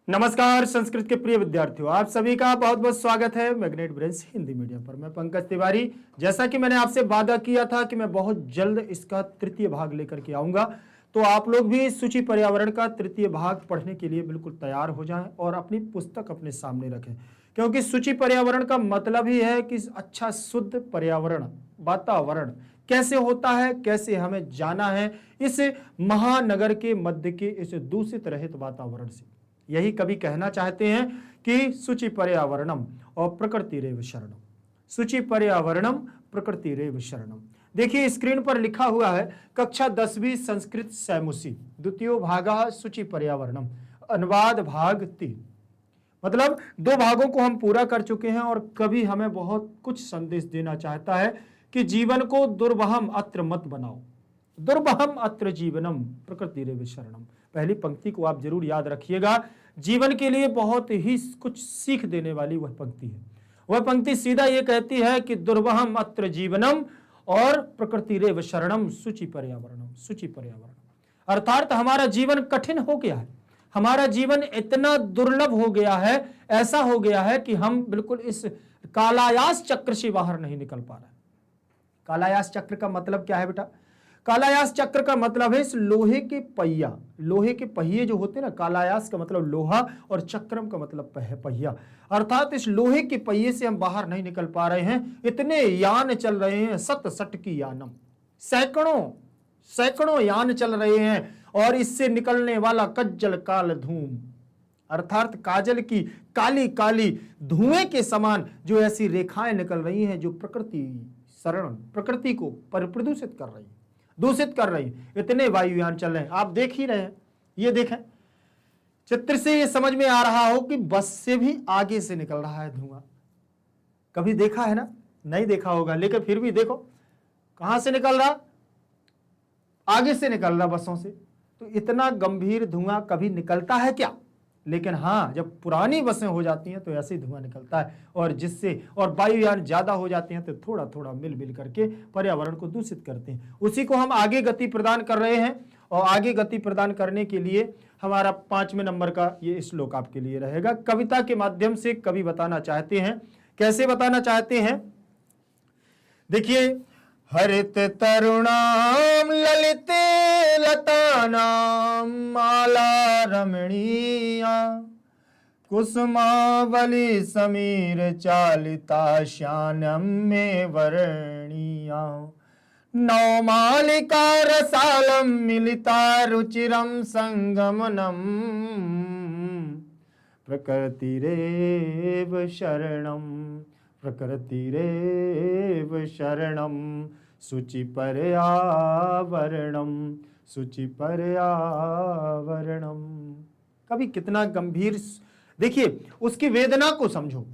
नमस्कार संस्कृत के प्रिय विद्यार्थियों, आप सभी का बहुत बहुत स्वागत है मैग्नेट ब्रेन्स हिंदी मीडियम पर। मैं पंकज तिवारी। जैसा कि मैंने आपसे वादा किया था कि मैं बहुत जल्द इसका तृतीय भाग लेकर के आऊंगा, तो आप लोग भी सूची पर्यावरण का तृतीय भाग पढ़ने के लिए बिल्कुल तैयार हो जाएं और अपनी पुस्तक अपने सामने रखें, क्योंकि सूची पर्यावरण का मतलब ही है कि अच्छा शुद्ध पर्यावरण, वातावरण कैसे होता है, कैसे हमें जाना है इस महानगर के मध्य के इस दूषित रहित वातावरण से। यही कवि कहना चाहते हैं कि शुचि पर्यावरणम और प्रकृति रेव शरणम। शुचि पर्यावरणम प्रकृति रेव शरणम। देखिए स्क्रीन पर लिखा हुआ है कक्षा 10वीं संस्कृत सैमुसी द्वितीय भागा शुचि पर्यावरणम, अनुवाद भाग 3। मतलब 2 भागों को हम पूरा कर चुके हैं और कवि हमें बहुत कुछ संदेश देना चाहता है कि जीवन को दुर्वहम अत्र मत बनाओ, दुर्वहम अत्र जीवनम प्रकृति रेव शरणम। पहली पंक्ति को आप जरूर याद रखिएगा, जीवन के लिए बहुत ही कुछ सीख देने वाली वह पंक्ति है। वह पंक्ति सीधा ये कहती है कि दुर्वहम अत्र जीवनम और प्रकृति रेव शरणम शुचि पर्यावरणम, शुचि पर्यावरणम। अर्थात हमारा जीवन कठिन हो गया है, हमारा जीवन इतना दुर्लभ हो गया है, ऐसा हो गया है कि हम बिल्कुल इस कालायास चक्र से बाहर नहीं निकल पा रहे। कालायास चक्र का मतलब क्या है बेटा? कालायास चक्र का मतलब है इस लोहे के पहिया, लोहे के पहिए जो होते हैं ना, कालायास का मतलब लोहा और चक्रम का मतलब पहिया। अर्थात इस लोहे के पहिए से हम बाहर नहीं निकल पा रहे हैं। इतने यान चल रहे हैं, सत सट की यानम, सैकड़ों सैकड़ों यान चल रहे हैं और इससे निकलने वाला कज्जल काल धूम, अर्थात काजल की काली काली धुएं के समान जो ऐसी रेखाएं निकल रही हैं जो प्रकृति को प्रदूषित कर रही है, दूषित कर रही है। इतने वायुयान चल रहे हैं, आप देख ही रहे हैं। ये देखें चित्र से ये समझ में आ रहा हो कि बस से भी आगे से निकल रहा है धुआं। कभी देखा है ना? नहीं देखा होगा, लेकिन फिर भी देखो कहां से निकल रहा, आगे से निकल रहा बसों से। तो इतना गंभीर धुआं कभी निकलता है क्या? लेकिन हाँ, जब पुरानी बसें हो जाती हैं तो ऐसे ही धुआं निकलता है, और जिससे और वायुयान ज्यादा हो जाते हैं तो थोड़ा थोड़ा मिल मिल करके पर्यावरण को दूषित करते हैं। उसी को हम आगे गति प्रदान कर रहे हैं, और आगे गति प्रदान करने के लिए हमारा 5वें नंबर का ये श्लोक आपके लिए रहेगा। कविता के माध्यम से कवि बताना चाहते हैं। कैसे बताना चाहते हैं? देखिए, हरित तरुणाम ललिते लतानाम माला रमणीया कुसुमावली समीर चालिता श्यानम में वर्णीया नवमालिका रसालम मिलिता रुचिरम संगमनम प्रकृतिरेव शरणम, प्रकृतिरेव शरणम शुचि पर्यावरणम, शुचि पर्यावरणम। कवि कितना गंभीर, देखिए उसकी वेदना को समझो,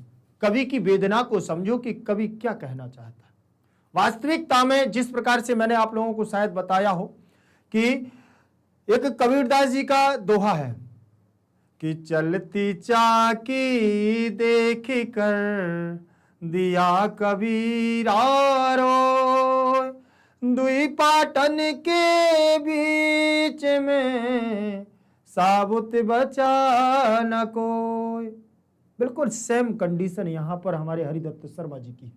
कवि की वेदना को समझो कि कवि क्या कहना चाहता है। वास्तविकता में जिस प्रकार से मैंने आप लोगों को शायद बताया हो कि एक कबीरदास जी का दोहा है कि चलती चाकी देख कर दिया कबीरा रो, दुई पाटन के बीच में साबुत बचा न कोई। बिल्कुल सेम कंडीशन यहां पर हमारे हरिदत्त शर्मा जी की है।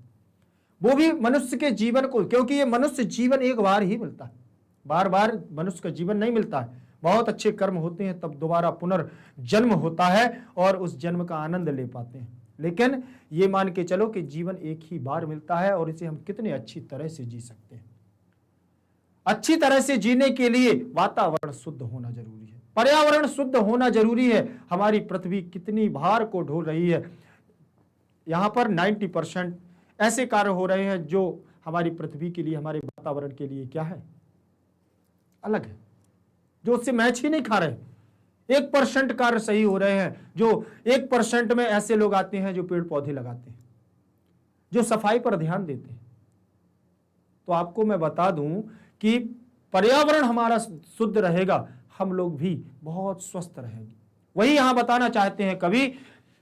वो भी मनुष्य के जीवन को, क्योंकि ये मनुष्य जीवन एक बार ही मिलता है, बार बार मनुष्य का जीवन नहीं मिलता है। बहुत अच्छे कर्म होते हैं तब दोबारा पुनर्जन्म होता है और उस जन्म का आनंद ले पाते हैं। लेकिन ये मान के चलो कि जीवन एक ही बार मिलता है और इसे हम कितने अच्छी तरह से जी सकते हैं। अच्छी तरह से जीने के लिए वातावरण शुद्ध होना जरूरी है, पर्यावरण शुद्ध होना जरूरी है। हमारी पृथ्वी कितनी भार को ढो रही है। यहां पर 90% ऐसे कार्य हो रहे हैं जो हमारी पृथ्वी के लिए, हमारे वातावरण के लिए क्या है, अलग है, जो उससे मैच ही नहीं खा रहे। 1% कार्य सही हो रहे हैं, जो 1% में ऐसे लोग आते हैं जो पेड़ पौधे लगाते हैं, जो सफाई पर ध्यान देते हैं। तो आपको मैं बता दूं कि पर्यावरण हमारा शुद्ध रहेगा, हम लोग भी बहुत स्वस्थ रहेंगे। वही यहां बताना चाहते हैं कवि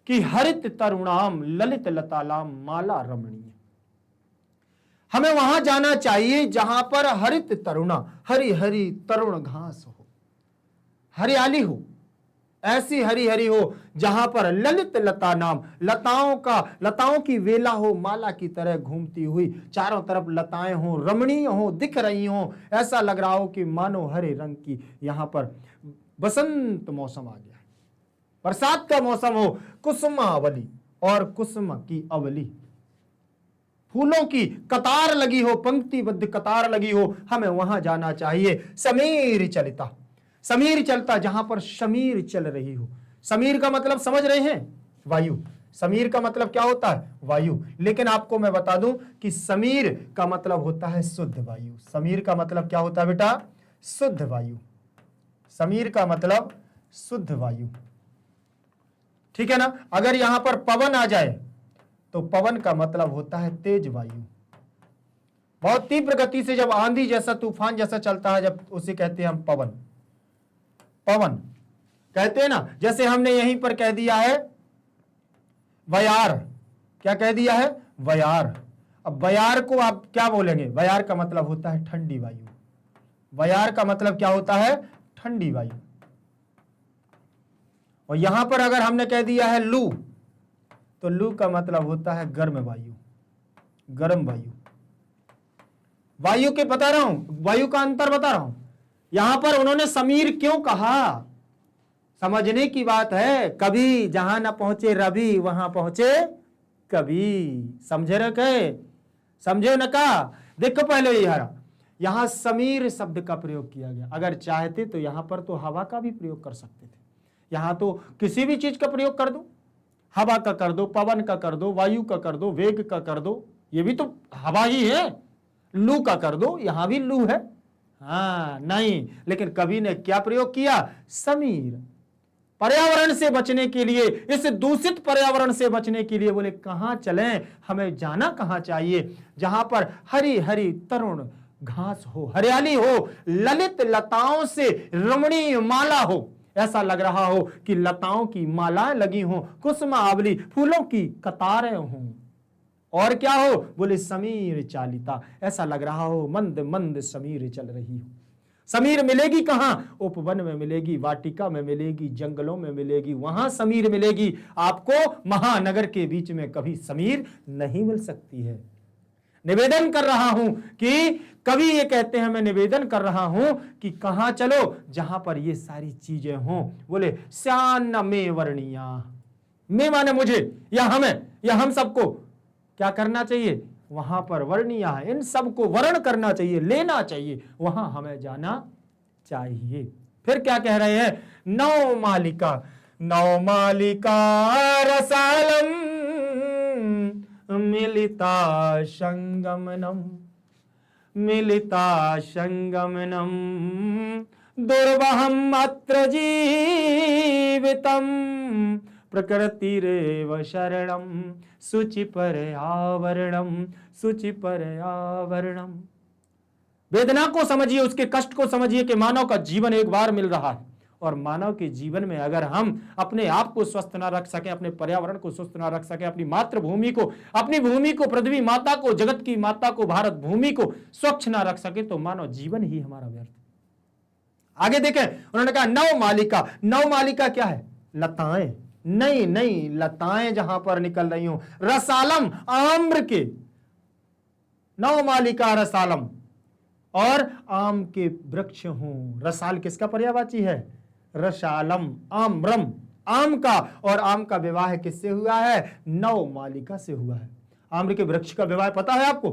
कि हरित तरुणाम ललित लतालाम माला रमणीय। हमें वहां जाना चाहिए जहां पर हरित तरुणा, हरी हरी तरुण घास हो, हरियाली हो, ऐसी हरी हरी हो जहां पर ललित लता नाम, लताओं की वेला हो माला की तरह घूमती हुई, चारों तरफ लताएं हो, रमणीय हो, दिख रही हो, ऐसा लग रहा हो कि मानो हरे रंग की यहां पर बसंत मौसम आ गया, बरसात का मौसम हो, कुसुमावली और कुसुम की अवली, फूलों की कतार लगी हो, पंक्तिबद्ध कतार लगी हो, हमें वहां जाना चाहिए। समीर चलिता, समीर चलता, जहां पर शमीर चल रही हो। समीर का मतलब समझ रहे हैं? वायु। समीर का मतलब क्या होता है? वायु। लेकिन आपको मैं बता दूं कि समीर का मतलब होता है शुद्ध वायु। समीर का मतलब क्या होता है बेटा? शुद्ध वायु। समीर का मतलब शुद्ध वायु, ठीक है ना। अगर यहां पर पवन आ जाए तो पवन का मतलब होता है तेज वायु। बहुत तीव्र गति से जब आंधी जैसा, तूफान जैसा चलता है, जब उसे कहते हैं हम पवन। पवन कहते हैं ना, जैसे हमने यहीं पर कह दिया है वयार। क्या कह दिया है? वयार। अब वयार को आप क्या बोलेंगे? वयार का मतलब होता है ठंडी वायु। वयार का मतलब क्या होता है? ठंडी वायु। और यहां पर अगर हमने कह दिया है लू, तो लू का मतलब होता है गर्म वायु, गर्म वायु। वायु के बता रहा हूं, वायु का अंतर बता रहा हूं। यहां पर उन्होंने समीर क्यों कहा, समझने की बात है। कभी जहां न पहुंचे रवि, वहां पहुंचे कभी। समझे रखे? समझे न का? देखो पहले यहां समीर शब्द का प्रयोग किया गया। अगर चाहते तो यहां पर तो हवा का भी प्रयोग कर सकते थे। यहां तो किसी भी चीज का प्रयोग कर दो, हवा का कर दो, पवन का कर दो, वायु का कर दो, वेग का कर दो, ये भी तो हवा ही है। लू का कर दो, यहां भी लू है। हाँ नहीं, लेकिन कवि ने क्या प्रयोग किया? समीर। पर्यावरण से बचने के लिए, इस दूषित पर्यावरण से बचने के लिए बोले कहां चलें, हमें जाना कहां चाहिए? जहां पर हरी हरी तरुण घास हो, हरियाली हो, ललित लताओं से रमणीय माला हो। ऐसा लग रहा हो कि लताओं की मालाएं लगी हों, कुसुमावली, फूलों की कतारें हों। और क्या हो? बोले समीर चालिता, ऐसा लग रहा हो मंद मंद समीर चल रही हो। समीर मिलेगी कहां? उपवन में मिलेगी, वाटिका में मिलेगी, जंगलों में मिलेगी, वहां समीर मिलेगी। आपको महानगर के बीच में कभी समीर नहीं मिल सकती है। निवेदन कर रहा हूं कि कवि ये कहते हैं, मैं निवेदन कर रहा हूं कि कहां चलो जहां पर ये सारी चीजें हों। बोले श्यान में वर्णिया, में माने मुझे या हमें या हम सबको क्या करना चाहिए? वहां पर वर्णिया है, इन सबको वर्ण करना चाहिए, लेना चाहिए, वहां हमें जाना चाहिए। फिर क्या कह रहे हैं? नौ मालिका, नौ मालिका रसालम मिलिता संगमनम, मिलिता संगमनम दुर्वहम अत्र जीवितम प्रकृतिरेव शरणम शुचि पर्यावरणम, शुचि पर्यावरणम। वेदना को समझिए, उसके कष्ट को समझिए कि मानव का जीवन एक बार मिल रहा है, और मानव के जीवन में अगर हम अपने आप को स्वस्थ ना रख सके, अपने पर्यावरण को स्वस्थ ना रख सके, अपनी मातृभूमि को, अपनी भूमि को, पृथ्वी माता को, जगत की माता को, भारत भूमि को स्वच्छ ना रख सके, तो मानव जीवन ही हमारा व्यर्थ। आगे देखें, उन्होंने कहा नौ मालिका। नौ मालिका क्या है? लताएं, नई नई लताएं जहां पर निकल रही हो, रसालम, आम्र के, नौ मालिका रसालम, और आम के वृक्ष हों। रसाल किसका पर्यायवाची है? रसालम, आम्रम, आम का। और आम का विवाह किससे हुआ है? नौ मालिका से हुआ है। आम्र के वृक्ष का विवाह पता है आपको?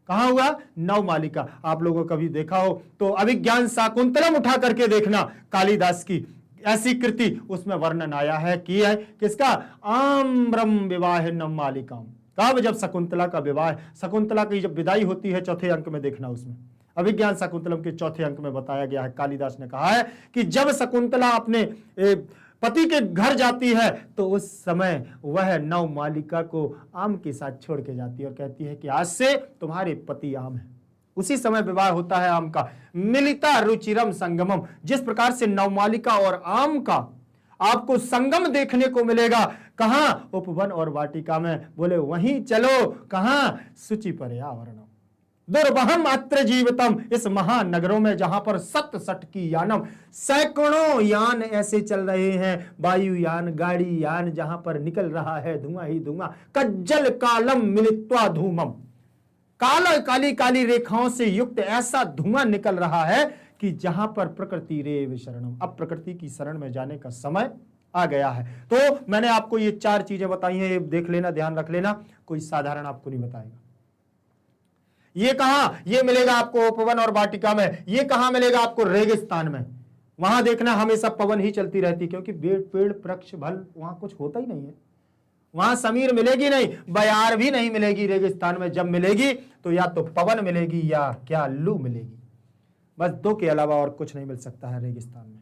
कहां हुआ? नौ मालिका। आप लोगों को कभी देखा हो तो अभिज्ञान शाकुंतलम उठा करके देखना, कालिदास की ऐसी कृति, उसमें वर्णन आया है कि है किसका? आम्रम विवाह नव मालिकाम। कब? जब शकुंतला का विवाह, शकुंतला की जब विदाई होती है, चौथे अंक में देखना, उसमें अभिज्ञान शाकुंतलम के चौथे अंक में बताया गया है। कालिदास ने कहा है कि जब शकुंतला अपने पति के घर जाती है तो उस समय वह नव मालिका को आम के साथ छोड़ के जाती है और कहती है कि आज से तुम्हारे पति आम है। उसी समय विवाह होता है आम का। मिलिता रुचिरम संगमम, जिस प्रकार से नवमालिका और आम का आपको संगम देखने को मिलेगा, कहां? उपवन और वाटिका में। बोले वहीं चलो, कहां? शुचि पर्यावरण, दुर्वहम अत्र जीवितम, इस महानगरों में जहां पर सत सट की यानम, सैकड़ों यान ऐसे चल रहे हैं, वायुयान, गाड़ी यान, जहां पर निकल रहा है धुआं ही धुआं। कज्जल कालम मिलित्वा धूमम, काला काली काली रेखाओं से युक्त ऐसा धुआं निकल रहा है कि जहां पर प्रकृति रेव शरणम, अब प्रकृति की शरण में जाने का समय आ गया है। तो मैंने आपको ये 4 चीजें बताई हैं, ये देख लेना, ध्यान रख लेना, कोई साधारण आपको नहीं बताएगा। ये कहां, ये मिलेगा आपको उपवन और वाटिका में, ये कहां मिलेगा आपको रेगिस्तान में। वहां देखना हमेशा पवन ही चलती रहती, क्योंकि पेड़ वृक्ष भल वहां कुछ होता ही नहीं है। वहां समीर मिलेगी नहीं, बयार भी नहीं मिलेगी रेगिस्तान में। जब मिलेगी तो या तो पवन मिलेगी या क्या, लू मिलेगी। बस 2 के अलावा और कुछ नहीं मिल सकता है रेगिस्तान में।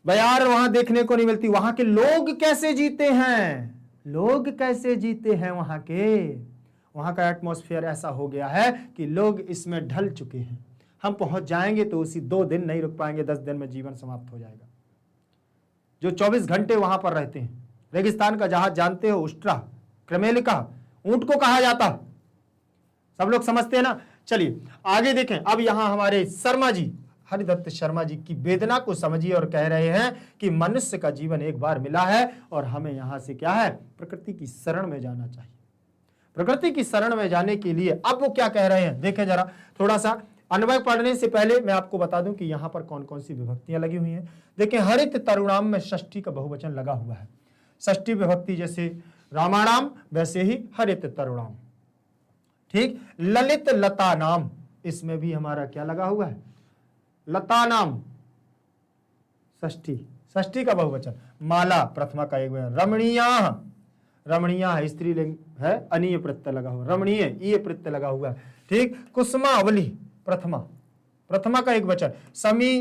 बयार वहां देखने को नहीं मिलती। वहां के लोग कैसे जीते हैं, लोग कैसे जीते हैं वहां के, वहां का एटमॉस्फेयर ऐसा हो गया है कि लोग इसमें ढल चुके हैं। हम पहुंच जाएंगे तो उसी 2 दिन नहीं रुक पाएंगे, 10 दिन में जीवन समाप्त हो जाएगा। जो 24 घंटे वहां पर रहते हैं। रेगिस्तान का जहाज जानते हो, उस्ट्रा, क्रेमेलिका, ऊंट को कहा जाता, सब लोग समझते हैं ना। चलिए आगे देखें। अब यहां हमारे शर्मा जी, हरिदत्त शर्मा जी की वेदना को समझिए और कह रहे हैं कि मनुष्य का जीवन एक बार मिला है और हमें यहां से क्या है, प्रकृति की शरण में जाना चाहिए। प्रकृति की शरण में जाने के लिए अब वो क्या कह रहे हैं, देखें जरा थोड़ा सा। अन्वय पढ़ने से पहले मैं आपको बता दूं कि यहां पर कौन कौन सी विभक्तियां लगी हुई हैं। देखें, हरित तरुणाम में षष्ठी का बहुवचन लगा हुआ है। षष्ठी विभक्ति जैसे रामाणाम वैसे ही हरित तरुणाम, ठीक। ललित लता नाम, इसमें भी हमारा क्या लगा हुआ है, लता नाम, षष्ठी, षष्ठी का बहुवचन। माला प्रथमा का एक वचन। रमणीया, रमणीया है स्त्रीलिंग है, अनीय प्रत्यय लगा हुआ, रमणीय ईय प्रत्यय लगा हुआ है, ठीक। कुसुमावली प्रथमा, प्रथमा का एक वचन।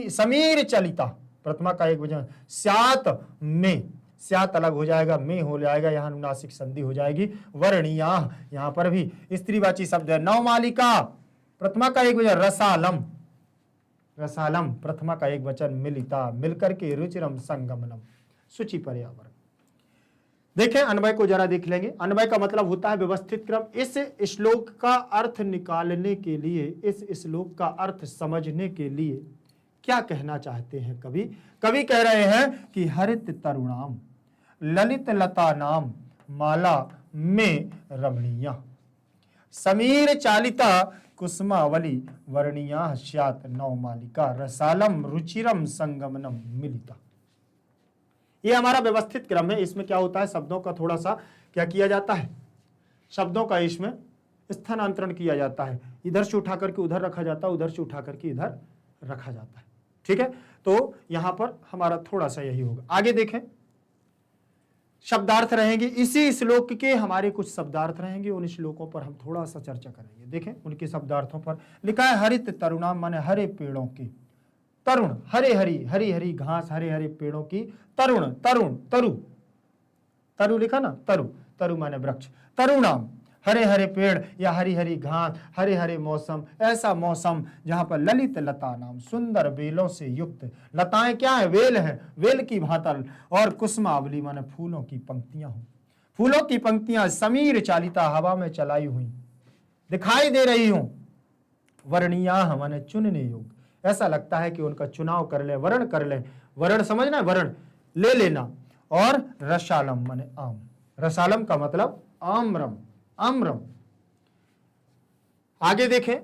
समीर चलिता प्रथमा का एक वचन। स्यात में, स्यात अलग हो जाएगा, में हो जाएगा, यहाँ अनुनासिक संधि हो जाएगी। वर्णीया, यहाँ पर भी स्त्रीवाची शब्द है। नवमालिका प्रथमा का एक वचन। रसालम, रसालम प्रथमा का एक वचन। मिलिता, मिलकर के। रुचिरम संगमनम, सूचि पर्यावरण। देखें अन्वय को जरा देख लेंगे। अन्वय का मतलब होता है व्यवस्थित क्रम। इस श्लोक का अर्थ निकालने के लिए, इस श्लोक का अर्थ समझने के लिए क्या कहना चाहते हैं कवि? कवि कह रहे हैं कि हरित तरुणाम ललित लता नाम माला में रमणीया, समीर चालिता कुसुमावली वर्णीया स्यात् नवमालिका, रसालम रुचिरम संगमनम मिलिता। ये हमारा व्यवस्थित क्रम है। इसमें क्या होता है, शब्दों का थोड़ा सा क्या किया जाता है, शब्दों का इसमें स्थानांतरण किया जाता है। इधर से उठा करके उधर रखा जाता है, उधर से उठा करके इधर रखा जाता है, ठीक है। तो यहां पर हमारा थोड़ा सा यही होगा। आगे देखें, शब्दार्थ रहेंगे। इसी श्लोक के हमारे कुछ शब्दार्थ रहेंगे, उन श्लोकों पर हम थोड़ा सा चर्चा करेंगे। देखें उनके शब्दार्थों पर लिखा है हरित तरुणाम माने हरे पेड़ों की, तरुण हरे हरी, हरी हरी घास, हरे हरे पेड़ों की। तरुण, तरुण, तरु, तरु लिखा ना, तरु, तरु माने वृक्ष। तरुणाम हरे हरे पेड़ या हरी हरी घास, हरे हरे मौसम, ऐसा मौसम जहां पर ललित लता नाम सुंदर बेलों से युक्त। लताएं क्या है, वेल है, वेल की भांतर। और कुसुमावली माने फूलों की पंक्तियां हो, फूलों की पंक्तियां समीर चालिता हवा में चलाई हुई दिखाई दे रही हूं। वर्णीया माने चुनने योग्य, ऐसा लगता है कि उनका चुनाव कर ले, वर्ण कर ले, वर्ण समझना, वर्ण ले लेना। और रसालम माने आम, रसालम का मतलब आम्रम, आम्रम। आगे देखें,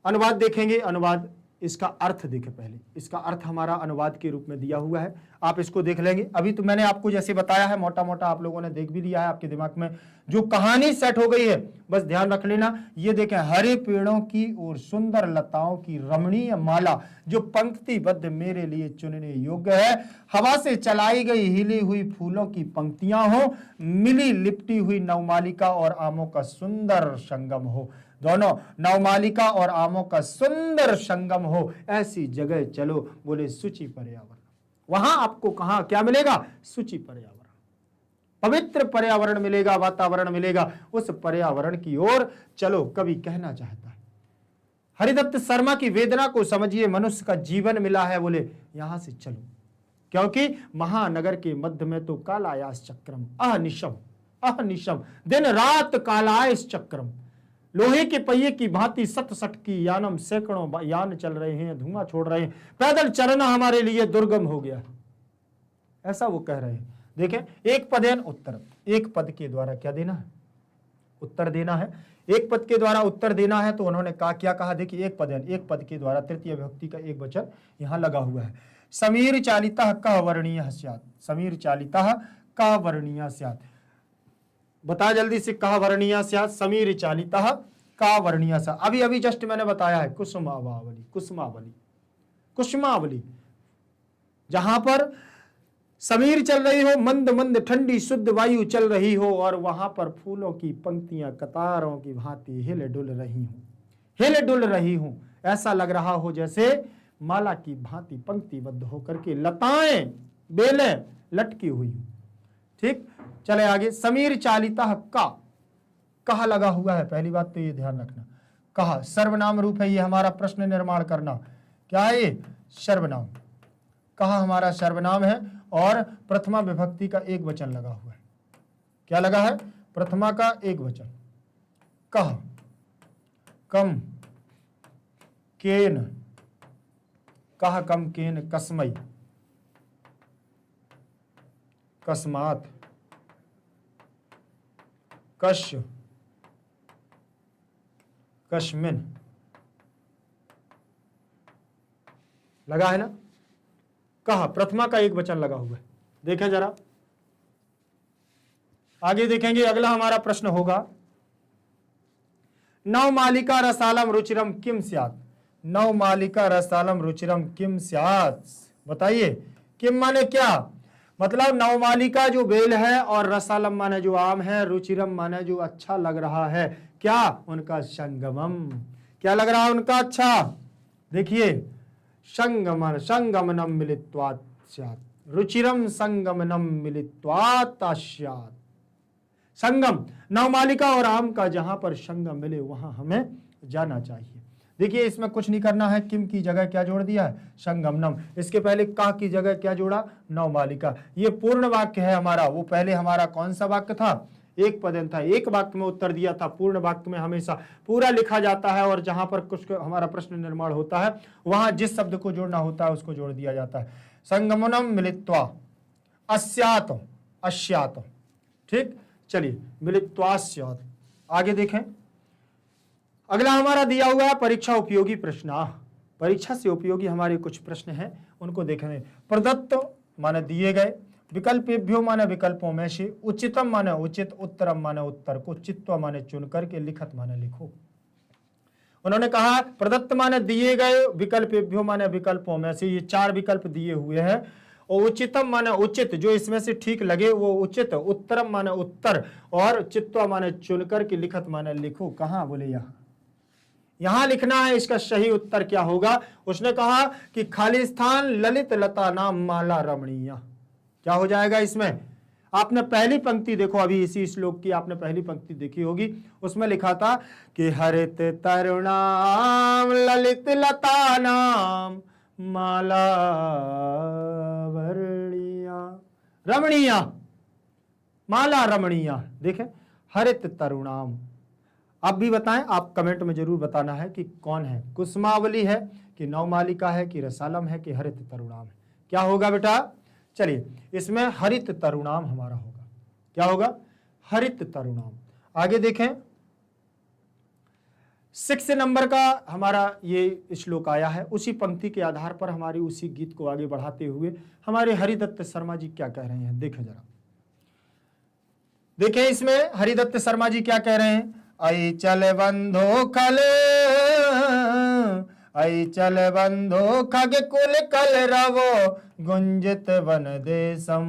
अनुवाद देखेंगे। अनुवाद, इसका अर्थ देखें पहले। इसका अर्थ हमारा अनुवाद के रूप में दिया हुआ है, आप इसको देख लेंगे। अभी तो मैंने आपको जैसे बताया है, मोटा मोटा आप लोगों ने देख भी लिया है, आपके दिमाग में जो कहानी सेट हो गई है, बस ध्यान रख लेना। ये देखें, हरे पेड़ों की और सुंदर लताओं की रमणीय माला जो पंक्तिबद्ध मेरे लिए चुनने योग्य है। हवा से चलाई गई हिली हुई फूलों की पंक्तियां हो, मिली लिपटी हुई नवमालिका और आमों का सुंदर संगम हो। दोनों नवमालिका और आमों का सुंदर संगम हो, ऐसी जगह चलो। बोले सूचि पर्यावरण। वहां आपको कहां क्या मिलेगा, सूचि पर्यावरण, पवित्र पर्यावरण मिलेगा, वातावरण मिलेगा। उस पर्यावरण की ओर चलो, कवि कहना चाहता है। हरिदत्त शर्मा की वेदना को समझिए। मनुष्य का जीवन मिला है, बोले यहां से चलो, क्योंकि महानगर के मध्य में तो कालायास चक्रम अनिशम, अहनिशम, दिन रात कालायस चक्रम, लोहे के पहिए की भांति सत सट की यानम, सैकड़ों यान चल रहे हैं, धुआं छोड़ रहे हैं, पैदल चलना हमारे लिए दुर्गम हो गया, ऐसा वो कह रहे हैं। देखें, एक पदेन उत्तर, एक पद के द्वारा क्या देना है, उत्तर देना है। एक पद के द्वारा उत्तर देना है तो उन्होंने कहा, क्या कहा, देखिए एक पदेन, एक पद के द्वारा तृतीय विभक्ति का एक वचन यहां लगा हुआ है। समीर चालितः कः वर्णीयः स्यात्, समीर चालितः कः वर्णीयः स्यात्, बता जल्दी से, कः वर्णीयः स्यात्, समीर चालितः कः वर्णीयः स्यात्। अभी अभी जस्ट मैंने बताया है, कुसुमावली, कुसुमावली, कुसुमावली, जहां पर समीर चल रही हो, मंद मंद ठंडी शुद्ध वायु चल रही हो, और वहां पर फूलों की पंक्तियां कतारों की भांति हिल डुल रही हूं, हिल डुल रही हूं, ऐसा लग रहा हो जैसे माला की भांति पंक्तिबद्ध होकर के लताएं बेलें लटकी हुई हूं। ठीक, चले आगे। समीर चालिता का, कहा लगा हुआ है, पहली बात तो ये ध्यान रखना, कहा सर्वनाम रूप है, ये हमारा प्रश्न निर्माण करना, क्या है ये, सर्वनाम, कहा हमारा सर्वनाम है, और प्रथमा विभक्ति का एक वचन लगा हुआ है, क्या लगा है, प्रथमा का एक वचन, कह, कम, केन, कह कम केन, कस्मई, कस्मात, कश, कश्मिन, लगा है ना, कहा प्रथमा का एक वचन लगा हुआ है। देखें जरा आगे देखेंगे, अगला हमारा प्रश्न होगा, नवमालिका रसालम रुचिरम किम स्यात्, नवमालिका रसालम रुचिरम किम स्यात्, बताइए किम माने क्या, मतलब नवमालिका जो बेल है, और रसालम माने जो आम है, रुचिरम माने जो अच्छा लग रहा है, क्या, उनका संगमम, क्या लग रहा है उनका अच्छा, देखिए संगमन, संगमनम मिलित्वात् स्यात्, रुचिरम संगमनम मिलित्वात् स्यात्, संगम, नवमालिका और आम का जहां पर संगम मिले वहां हमें जाना चाहिए। देखिए इसमें कुछ नहीं करना है, किम की जगह क्या जोड़ दिया है, संगमनम, इसके पहले का की जगह क्या जोड़ा, नवमालिका, ये पूर्ण वाक्य है हमारा। वो पहले हमारा कौन सा वाक्य था, एक पदन था, एक वाक्य में उत्तर दिया था, पूर्ण वाक्य में हमेशा पूरा लिखा जाता है, और जहां पर कुछ हमारा प्रश्न निर्माण होता है वहां जिस शब्द को जोड़ना होता है उसको जोड़ दिया जाता है। संगमनम मिलित्वा अस्यात्, अस्यात्, ठीक, चलिए मिलित्वास्यात्, आगे देखें, अगला हमारा दिया हुआ है परीक्षा उपयोगी प्रश्न, परीक्षा से उपयोगी हमारे कुछ प्रश्न हैं, उनको देखें। प्रदत्त माने दिए गए, विकल्पेभ्यो माने विकल्पों में से, उचितम माने उचित, उत्तरम माने उत्तर को, चित्वा माने चुन करके, लिखत माने लिखो। उन्होंने कहा प्रदत्त माने दिए गए, विकल्पेभ्यो माने विकल्पों में से, ये चार विकल्प दिए हुए हैं, और उचितम माने उचित, जो इसमें से ठीक लगे वो उचित, उत्तरम माने उत्तर, और चित्वा माने चुन करके, लिखत माने लिखो। कहाँ, बोले यहाँ, यहां लिखना है। इसका सही उत्तर क्या होगा, उसने कहा कि खाली स्थान ललित लता नाम माला रमणीय, क्या हो जाएगा इसमें, आपने पहली पंक्ति देखो, अभी इसी श्लोक की आपने पहली पंक्ति देखी होगी, उसमें लिखा था कि हरित तरुणाम ललित लता नाम माला वर्णीया, रमणीया, माला रमणीया, देखें हरित तरुणाम। आप भी बताएं, आप कमेंट में जरूर बताना है कि कौन है, कुसुमावली है कि नवमालिका है कि रसालम है कि हरित तरुणाम है, क्या होगा बेटा, चलिए इसमें हरित तरुणाम हमारा होगा, क्या होगा, हरित तरुणाम। आगे देखें, 6 नंबर का हमारा ये श्लोक आया है, उसी पंक्ति के आधार पर हमारी उसी गीत को आगे बढ़ाते हुए हमारे हरिदत्त शर्मा जी क्या कह रहे हैं, देखें जरा, देखें इसमें हरिदत्त शर्मा जी क्या कह रहे हैं, आई चल बंधो खल, आई चल बंधो खग कुल कल रवो, गुंजित वन देशम,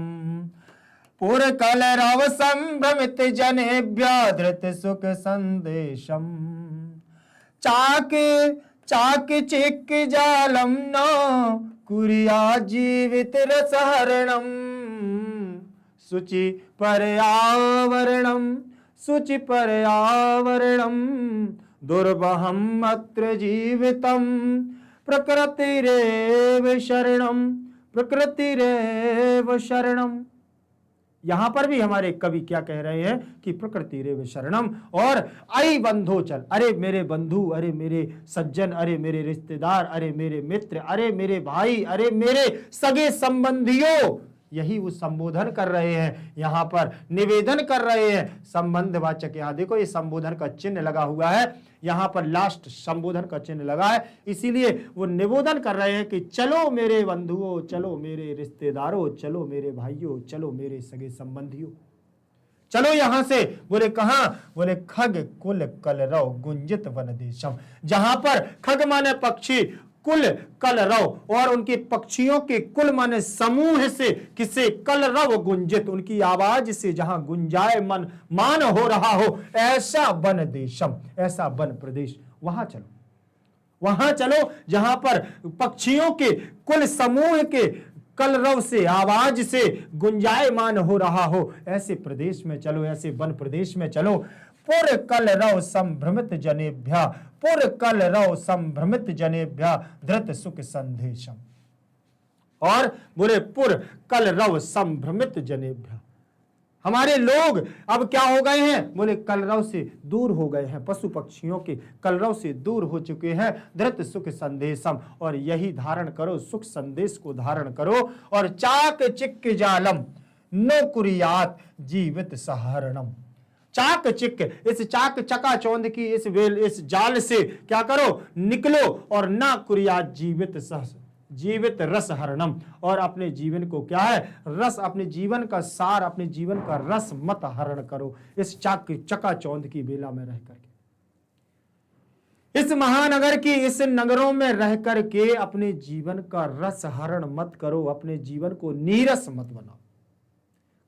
पुर कल रव संभ्रमित जनेभ्य धृत सुख संदेशम, चाक चाक चिक जालम न कुरिया जीवित रसहरणम, शुचि पर्यावरणम, शुचि पर्यावरणम, दुर्बहम अत्र जीवितम, प्रकृतिरेव शरणम, प्रकृतिरेव शरणम। यहां पर भी हमारे कवि क्या कह रहे हैं कि प्रकृति रेव शरणम, और आई बंधो चल, अरे मेरे बंधु, अरे मेरे सज्जन, अरे मेरे रिश्तेदार, अरे मेरे मित्र, अरे मेरे भाई, अरे मेरे सगे संबंधियों, यही वो संबोधन कर रहे हैं, यहां पर निवेदन कर रहे हैं। संबंधवाचक, यहां देखो ये संबोधन का चिन्ह लगा हुआ है, यहां पर लास्ट संबोधन का चिन्ह लगा है, इसीलिए वो निवेदन कर रहे हैं कि चलो मेरे बंधुओं, चलो मेरे रिश्तेदारों, चलो मेरे भाइयों, चलो मेरे सगे संबंधियों, चलो यहां से। बोले कहां? बोले खग कुल कलरव गुंजित वन देशम, जहां पर खग माने पक्षी, कुल कलरव और उनके पक्षियों के कुल माने समूह से, किसे? कलरव गुंजित, उनकी आवाज से जहां गुंजाए मन मान हो रहा हो, ऐसा वन देशम, ऐसा वन प्रदेश, वहां चलो, वहां चलो जहां पर पक्षियों के कुल समूह के कलरव से, आवाज से गुंजायमान हो रहा हो, ऐसे प्रदेश में चलो, ऐसे वन प्रदेश में चलो। पुर कलरव संभ्रमित जनेभ्या, पुर कलरव संभ्रमित जनेभ्या धृत सुख संदेशम, और बोले पुर कलरव संभ्रमित जनेभ्या, हमारे लोग अब क्या हो गए हैं? बोले कलरव से दूर हो गए हैं, पशु पक्षियों के कलरव से दूर हो चुके हैं। धृत सुख संदेशम, और यही धारण करो, सुख संदेश को धारण करो। और चाक चिक्क जालम नो कुरियात जीवित सहरणम, चाक चिक्क, इस चाक चकाचौंध की इस वेल, इस जाल से क्या करो? निकलो, और ना कुरियात जीवित रस हरणम, और अपने जीवन को क्या है? रस, अपने जीवन का सार, अपने जीवन का रस मत हरण करो, इस चकाचौंध की बेला में रह करके, इस महानगर की, इस नगरों में रह करके अपने जीवन का रस हरण मत करो, अपने जीवन को नीरस मत बनाओ।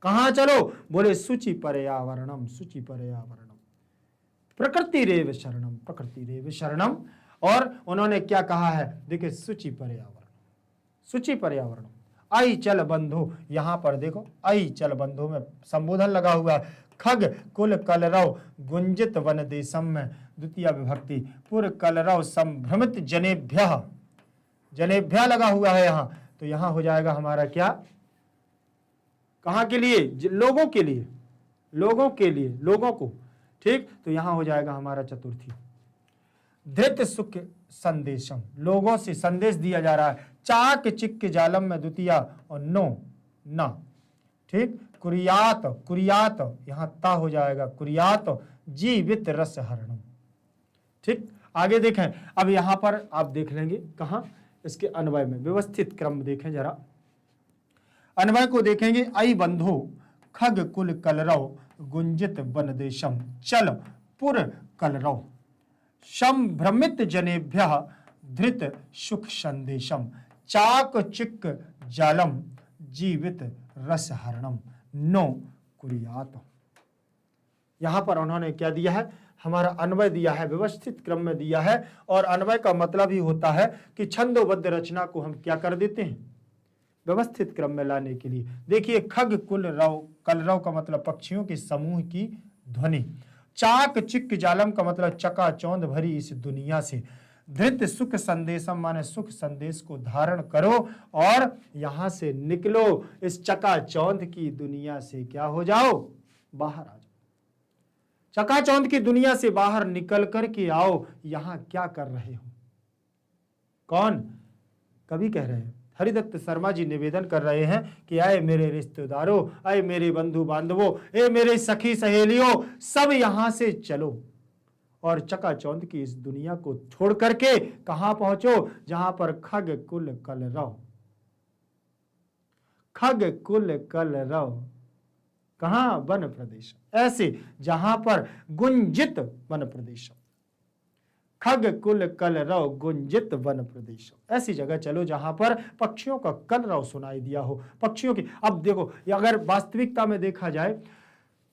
कहां चलो? बोले शुचि पर्यावरणम, शुचि पर्यावरणम, प्रकृति रेव शरणम, प्रकृति रेव शरणम। और उन्होंने क्या कहा है? देखिए, शुचि पर्यावरण, शुचि पर्यावरण, आई चल बंधु, यहां पर देखो आई चल बंधु में संबोधन लगा हुआ है। खग कुल कलरव गुंजित वन देशम में द्वितीय विभक्ति, पुर कलरव संभ्रमित जनेभ्य, जनेभ्य लगा हुआ है यहां, तो यहां हो जाएगा हमारा क्या? कहां के लिए? लोगों के लिए, लोगों के लिए, लोगों को, ठीक, तो यहां हो जाएगा हमारा चतुर्थी। धृत सुख संदेशम, लोगों से संदेश दिया जा रहा है। चाक चिक्क जालम में द्वितीया, और नो ना, ठीक, कुरियात, कुरियात यहां ता हो जाएगा, कुरियात जीवित रस हरणम, ठीक। आगे देखें, अब यहां पर आप देख लेंगे कहां? इसके अन्वय में, व्यवस्थित क्रम देखें जरा, अन्वय को देखेंगे। आई बंधो खग कुल कलरव गुंजित वन देशम, चल पुर कलरव संभ्रमित जनेभ्य धृत सुख संदेशम, चाक चिक्क जालम जीवित रस हरणम नो कुरियात। यहां पर उन्होंने क्या दिया है? हमारा अन्वय दिया है, व्यवस्थित क्रम में दिया है। और अन्वय का मतलब ही होता है कि छंदोबद्ध रचना को हम क्या कर देते हैं? व्यवस्थित क्रम में लाने के लिए। देखिए, खग कुल रव, कलरव का मतलब पक्षियों के समूह की ध्वनि, चाक चिक्क जालम का मतलब चकाचौंध भरी इस दुनिया से, धृत सुख संदेशम माने सुख संदेश को धारण करो और यहां से निकलो, इस चकाचौंध की दुनिया से क्या हो जाओ? बाहर आ जाओ। चकाचौंध की दुनिया से बाहर निकल करके आओ। यहां क्या कर रहे हो? कौन? कवि कह रहे हैं, हरिदत्त शर्मा जी निवेदन कर रहे हैं कि आए मेरे रिश्तेदारों, आए मेरे बंधु बांधवों, ए मेरे सखी सहेलियों, सब यहां से चलो और चकाचौंध की इस दुनिया को छोड़ करके कहां पहुंचो? जहां पर खग कुल कलरव, खग कुल कलरव, कहां? वन प्रदेश, ऐसे जहां पर गुंजित वन प्रदेश, खग कुल कलरव गुंजित वन प्रदेश, ऐसी जगह चलो जहां पर पक्षियों का कलरव सुनाई दिया हो, पक्षियों की। अब देखो, अगर वास्तविकता में देखा जाए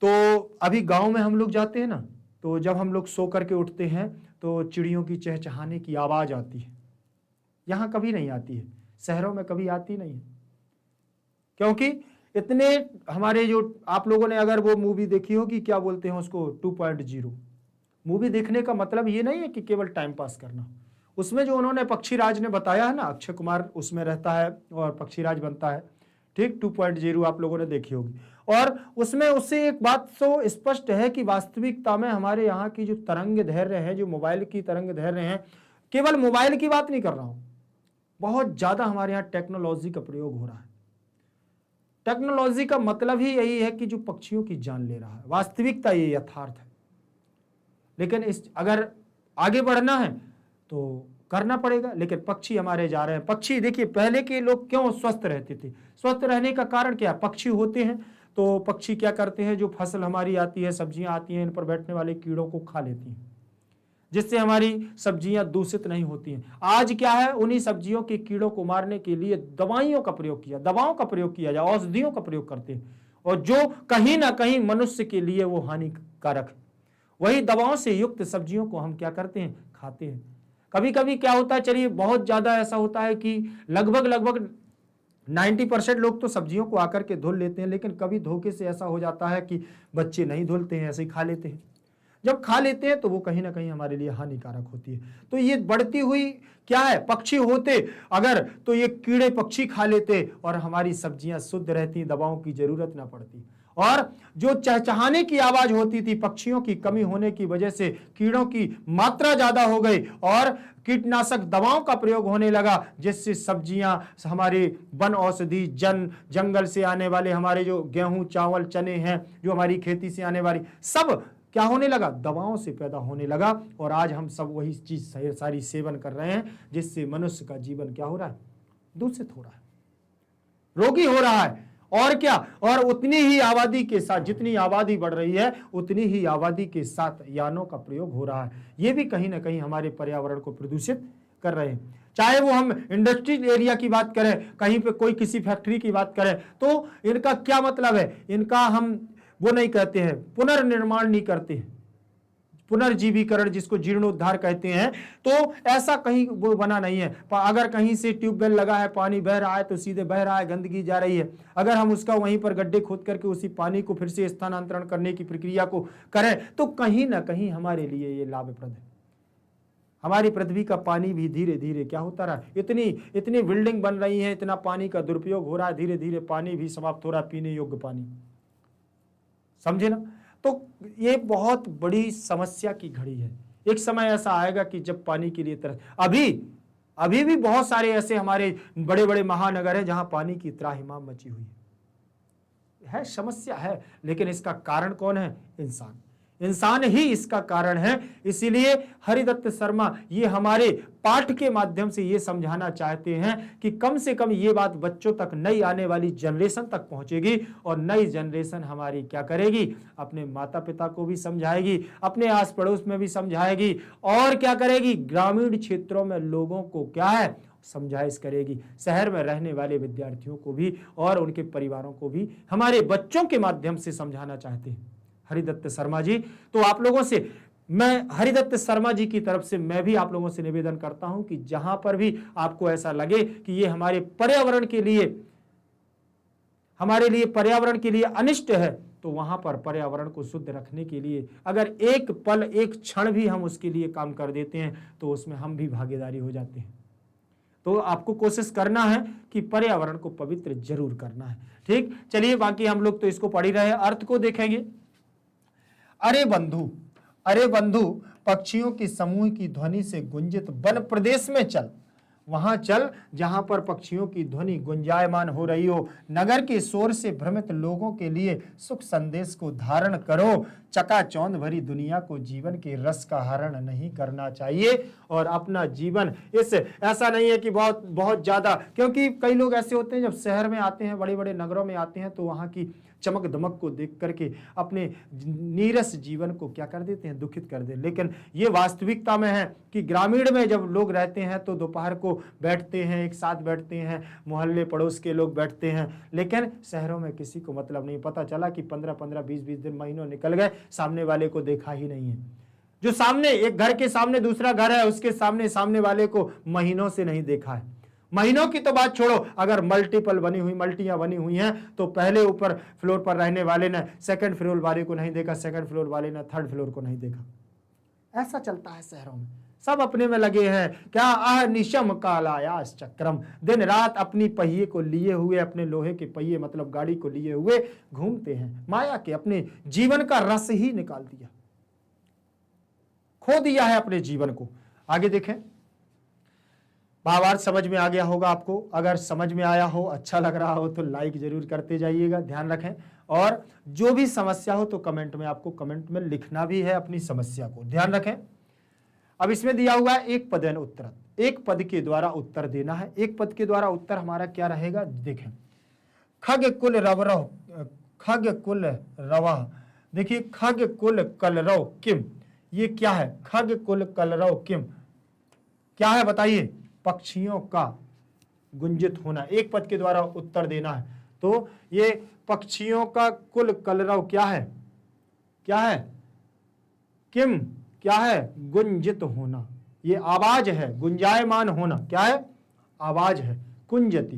तो अभी गांव में हम लोग जाते हैं ना, तो जब हम लोग सो करके उठते हैं तो चिड़ियों की चहचहाने की आवाज आती है। यहां कभी नहीं आती है, शहरों में कभी आती नहीं है, क्योंकि इतने हमारे जो, आप लोगों ने अगर वो मूवी देखी होगी, क्या बोलते हैं उसको, 2.0 मूवी देखने का मतलब ये नहीं है कि केवल टाइम पास करना। उसमें जो उन्होंने पक्षीराज ने बताया है ना, अक्षय कुमार उसमें रहता है और पक्षीराज बनता है, ठीक 2.0 आप लोगों ने देखी होगी। और उसमें उससे एक बात तो स्पष्ट है कि वास्तविकता में हमारे यहाँ की जो तरंग धैर्य है, जो मोबाइल की तरंग धैर्य है, केवल मोबाइल की बात नहीं कर रहा हूं, बहुत ज्यादा हमारे यहाँ टेक्नोलॉजी का प्रयोग हो रहा है। टेक्नोलॉजी का मतलब ही यही है कि जो पक्षियों की जान ले रहा है, वास्तविकता ये यथार्थ है। लेकिन इस अगर आगे बढ़ना है तो करना पड़ेगा, लेकिन पक्षी हमारे जा रहे हैं। पक्षी देखिए, पहले के लोग क्यों स्वस्थ रहते थे? स्वस्थ रहने का कारण क्या? पक्षी होते हैं तो पक्षी क्या करते हैं, जो फसल हमारी आती है, सब्जियां आती हैं, इन पर बैठने वाले कीड़ों को खा लेती हैं, जिससे हमारी सब्जियां दूषित नहीं होती हैं। आज क्या है, उन्हीं सब्जियों के कीड़ों को मारने के लिए दवाओं का प्रयोग किया जाए, औषधियों का प्रयोग करते हैं, और जो कहीं ना कहीं मनुष्य के लिए वो हानिकारक है। वही दवाओं से युक्त सब्जियों को हम क्या करते हैं, खाते हैं। कभी कभी क्या होता है, चलिए बहुत ज्यादा ऐसा होता है कि लगभग 90% लोग तो सब्जियों को आकर के धुल लेते हैं, लेकिन कभी धोखे से ऐसा हो जाता है कि बच्चे नहीं धुलते हैं, ऐसे ही खा लेते हैं। जब खा लेते हैं तो वो कहीं ना कहीं हमारे लिए हानिकारक होती है। तो ये बढ़ती हुई क्या है, पक्षी होते अगर तो ये कीड़े पक्षी खा लेते और हमारी सब्जियां शुद्ध रहती, दवाओं की जरूरत ना पड़ती। और जो चहचहाने की आवाज होती थी, पक्षियों की कमी होने की वजह से कीड़ों की मात्रा ज्यादा हो गई और कीटनाशक दवाओं का प्रयोग होने लगा, जिससे सब्जियां, हमारे वन औषधि, जंगल से आने वाले हमारे जो गेहूं चावल चने हैं, जो हमारी खेती से आने वाली, सब क्या होने लगा, दवाओं से पैदा होने लगा। और आज हम सब वही चीज सारी सेवन कर रहे हैं, जिससे मनुष्य का जीवन क्या हो रहा है, दूषित हो रहा है, रोगी हो रहा है। और क्या, और उतनी ही आबादी के साथ, जितनी आबादी बढ़ रही है उतनी ही आबादी के साथ यानों का प्रयोग हो रहा है। ये भी कहीं ना कहीं हमारे पर्यावरण को प्रदूषित कर रहे हैं। चाहे वो हम इंडस्ट्रियल एरिया की बात करें, कहीं पे कोई किसी फैक्ट्री की बात करें, तो इनका क्या मतलब है, इनका हम वो नहीं कहते हैं, पुनर्निर्माण नहीं करते हैं, पुनर्जीवीकरण जिसको जीर्णोद्धार कहते हैं, तो ऐसा कहीं वो बना नहीं है। अगर कहीं से ट्यूबवेल लगा है, पानी बह रहा है तो सीधे बह रहा है, गंदगी जा रही है। अगर हम उसका वहीं पर गड्ढे खोद करके उसी पानी को फिर से स्थानांतरण करने की प्रक्रिया को करें तो कहीं ना कहीं हमारे लिए ये लाभप्रद है। हमारी पृथ्वी का पानी भी धीरे धीरे क्या होता रहा, इतनी बिल्डिंग बन रही है, इतना पानी का दुरुपयोग हो रहा है, धीरे धीरे पानी भी समाप्त हो रहा है, पीने योग्य पानी, समझे ना। तो ये बहुत बड़ी समस्या की घड़ी है। एक समय ऐसा आएगा कि जब पानी के लिए तरस, अभी भी बहुत सारे ऐसे हमारे बड़े बड़े महानगर हैं जहां पानी की त्राहिमाम मची हुई है, समस्या है। लेकिन इसका कारण कौन है, इंसान ही इसका कारण है। इसीलिए हरिदत्त शर्मा ये हमारे पाठ के माध्यम से ये समझाना चाहते हैं कि कम से कम ये बात बच्चों तक, नई आने वाली जनरेशन तक पहुंचेगी, और नई जनरेशन हमारी क्या करेगी, अपने माता पिता को भी समझाएगी, अपने आस पड़ोस में भी समझाएगी, और क्या करेगी, ग्रामीण क्षेत्रों में लोगों को क्या है, समझाइश करेगी। शहर में रहने वाले विद्यार्थियों को भी और उनके परिवारों को भी हमारे बच्चों के माध्यम से समझाना चाहते हैं हरिदत्त शर्मा जी। तो आप लोगों से मैं, हरिदत्त शर्मा जी की तरफ से मैं भी आप लोगों से निवेदन करता हूं कि जहां पर भी आपको ऐसा लगे कि ये हमारे पर्यावरण के लिए अनिष्ट है, तो वहां पर पर्यावरण को शुद्ध रखने के लिए अगर एक पल, एक क्षण भी हम उसके लिए काम कर देते हैं तो उसमें हम भी भागीदारी हो जाते हैं। तो आपको कोशिश करना है कि पर्यावरण को पवित्र जरूर करना है। ठीक, चलिए बाकी हम लोग तो इसको पढ़ ही रहे हैं, अर्थ को देखेंगे। अरे बंधु, पक्षियों की समूह की ध्वनि से गुंजित वन प्रदेश में चल, वहां चल जहां पर पक्षियों की ध्वनि गुंजायमान हो रही हो। नगर के शोर से भ्रमित लोगों के लिए सुख संदेश को धारण करो। चकाचौंध भरी दुनिया को जीवन के रस का हरण नहीं करना चाहिए, और अपना जीवन ऐसा नहीं है कि बहुत बहुत ज्यादा, क्योंकि कई लोग ऐसे होते हैं जब शहर में आते हैं, बड़े बड़े नगरों में आते हैं, तो वहां की चमक दमक को देख करके अपने नीरस जीवन को क्या कर देते हैं, दुखित कर देते हैं। लेकिन ये वास्तविकता में है कि ग्रामीण में जब लोग रहते हैं तो दोपहर को बैठते हैं, एक साथ बैठते हैं, मोहल्ले पड़ोस के लोग बैठते हैं। लेकिन शहरों में किसी को मतलब नहीं, पता चला कि 15-15, 20-20 दिन, महीनों निकल गए, सामने वाले को देखा ही नहीं है। जो सामने, एक घर के सामने दूसरा घर है, उसके सामने वाले को महीनों से नहीं देखा है। महीनों की तो बात छोड़ो, अगर मल्टियां बनी हुई हैं तो पहले ऊपर फ्लोर पर रहने वाले ने सेकंड फ्लोर वाले को नहीं देखा, सेकंड फ्लोर वाले ने थर्ड फ्लोर को नहीं देखा। ऐसा चलता है शहरों में। सब अपने में लगे हैं। क्या अहनिशम कालायास चक्रम, दिन रात अपनी पहिए को लिए हुए, अपने लोहे के पहिए मतलब गाड़ी को लिए हुए घूमते हैं। माया के अपने जीवन का रस ही निकाल दिया, खो दिया है अपने जीवन को। आगे देखें, भावार्थ समझ में आ गया होगा आपको। अगर समझ में आया हो, अच्छा लग रहा हो तो लाइक जरूर करते जाइएगा, ध्यान रखें। और जो भी समस्या हो तो कमेंट में, आपको कमेंट में लिखना भी है अपनी समस्या को, ध्यान रखें। अब इसमें दिया हुआ है एक पदेन उत्तर, एक पद के द्वारा उत्तर देना है। एक पद के द्वारा उत्तर हमारा क्या रहेगा, देखें। खग कुल रवरव, खग कुल रवह, देखिए खग कुल कलरव किम, ये क्या है, खग कुल कलरव किम क्या है बताइए, पक्षियों का गुंजित होना। एक पद के द्वारा उत्तर देना है, तो ये पक्षियों का कुल कलरव क्या है, क्या है, किम क्या है, गुंजित होना। ये आवाज है, गुंजायमान होना क्या है, आवाज है। कुंजति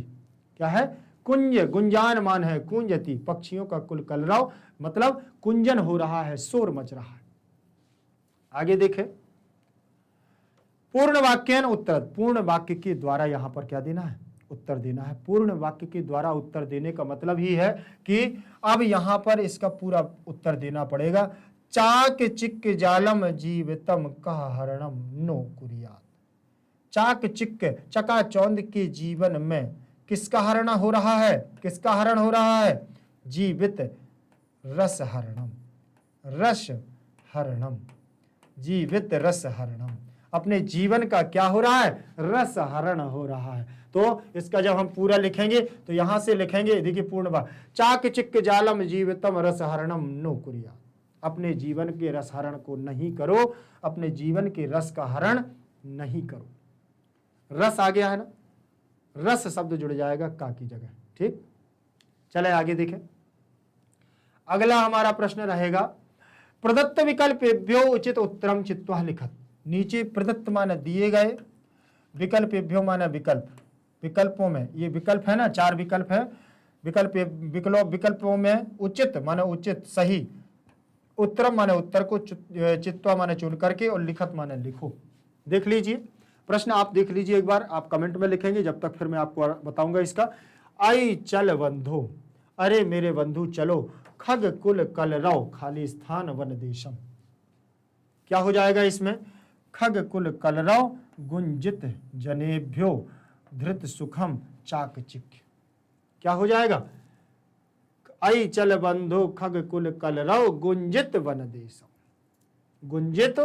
क्या है, कुंज, गुंजायमान है, कुंजति, पक्षियों का कुल कलरव मतलब कुंजन हो रहा है, शोर मच रहा है। आगे देखें, पूर्ण वाक्यन उत्तर, पूर्ण वाक्य के द्वारा यहां पर क्या देना है, उत्तर देना है। पूर्ण वाक्य के द्वारा उत्तर देने का मतलब ही है कि अब यहां पर इसका पूरा उत्तर देना पड़ेगा। चाक चिक्क जालम जीवितम कह हरणम नो कुरियात, चाक चिक्क चकाचौंध के जीवन में किसका हरण हो रहा है, किसका हरण हो रहा है, जीवित रस हरणम, रस हरणम, जीवित रस हरणम, अपने जीवन का क्या हो रहा है, रस हरण हो रहा है। तो इसका जब हम पूरा लिखेंगे तो यहां से लिखेंगे, देखिए पूर्ण वाक्य, चाक चिक्क जालम जीवितम रस हरणम नो कुरिया, अपने जीवन के रस हरण को नहीं करो, अपने जीवन के रस का हरण नहीं करो। रस आ गया है ना, रस शब्द जुड़ जाएगा का की जगह, ठीक। चले आगे देखें, अगला हमारा प्रश्न रहेगा, प्रदत्त विकल्पेभ्यो उचित उत्तरम चित्वा लिखत। नीचे प्रदत्त माने दिए गए, विकल्पेभ्यो माने विकल्प, विकल्पों में, ये विकल्प है ना, 4 विकल्प है, विकल्पों में उचित माने उचित, सही, उत्तरम माने उत्तर को, चित्वा माने चुन करके, और लिखत माने लिखो। देख लीजिए प्रश्न, आप देख लीजिए एक बार, आप कमेंट में लिखेंगे, जब तक फिर मैं आपको बताऊंगा इसका। आई चल बंधु, अरे मेरे बंधु चलो, खग कुल कलरव खाली स्थान वन देशम, क्या हो जाएगा इसमें, खग कुल कलरव गुंजित जनेभ्यो धृत सुखम चाकचिक, क्या हो जाएगा, आई चल बंधु खग कुल कलरव गुंजित वन देशम, गुंजित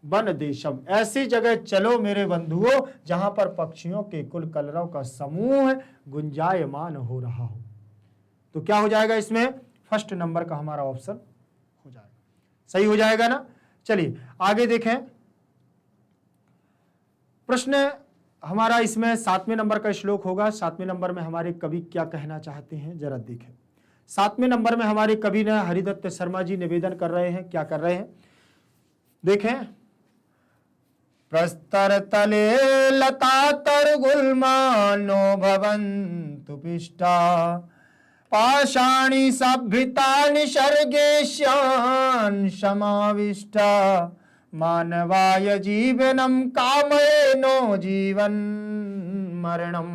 वन देशम, ऐसी जगह चलो मेरे बंधुओं जहां पर पक्षियों के कुल कलरव का समूह गुंजायमान हो रहा हो। तो क्या हो जाएगा इसमें, फर्स्ट नंबर का हमारा ऑप्शन हो जाएगा, सही हो जाएगा ना। चलिए आगे देखें, प्रश्न हमारा इसमें 7वें नंबर का श्लोक होगा। 7वें नंबर में हमारे कवि क्या कहना चाहते हैं, जरा देखें। 7वें नंबर में हमारे कवि ने हरिदत्त शर्मा जी निवेदन कर रहे हैं, क्या कर रहे हैं, देखें। प्रस्तर तले लता तर गुलमानो भवन्तु पिष्टा, पाषाणी सभ्यता निसर्गेश्यान समाविष्टा, मानवाय जीवनम कामयेनो जीवन मरणम,